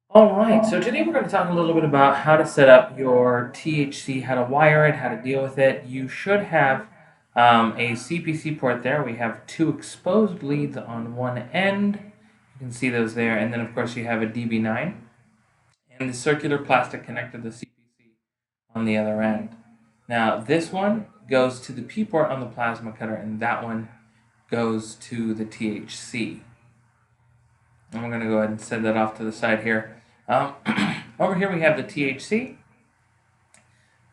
All right, so today we're going to talk a little bit about how to set up your THC, how to wire it, how to deal with it. You should have a CPC port there. We have two exposed leads on one end. You can see those there. And then, of course, you have a DB9 and the circular plastic connector, the CPC, on the other end. Now, this one goes to the P port on the plasma cutter, and that one goes to the THC. And we're going to go ahead and set that off to the side here. Over here we have the THC.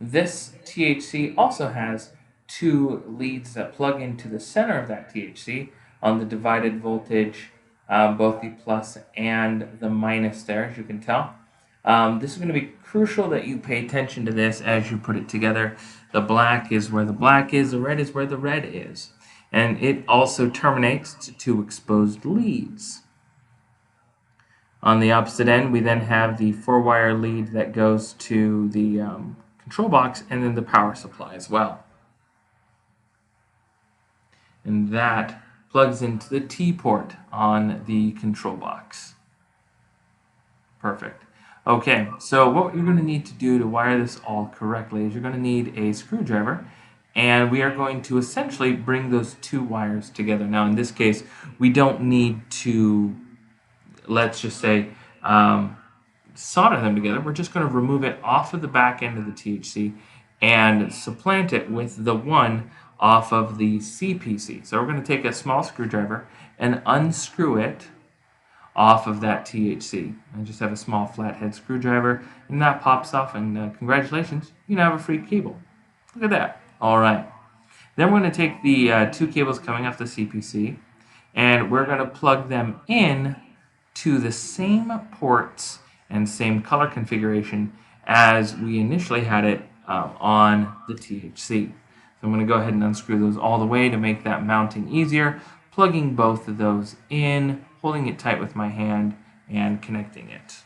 This THC also has two leads that plug into the center of that THC on the divided voltage, both the plus and the minus there, as you can tell. This is going to be crucial that you pay attention to this as you put it together. The black is where the black is, the red is where the red is. And it also terminates to two exposed leads. On the opposite end, we then have the 4-wire lead that goes to the control box and then the power supply as well. And that plugs into the T port on the control box. Perfect. Okay, so what you're going to need to do to wire this all correctly is you're going to need a screwdriver, and we are going to essentially bring those two wires together. Now, in this case, we don't need to, let's just say, solder them together. We're just going to remove it off of the back end of the THC and supplant it with the one off of the CPC. So we're going to take a small screwdriver and unscrew it off of that THC. I just have a small flathead screwdriver, and that pops off, and congratulations, you now have a free cable. Look at that. All right. Then we're going to take the two cables coming off the CPC, and we're going to plug them in to the same ports and same color configuration as we initially had it on the THC. So I'm going to go ahead and unscrew those all the way to make that mounting easier, plugging both of those in, holding it tight with my hand, and connecting it.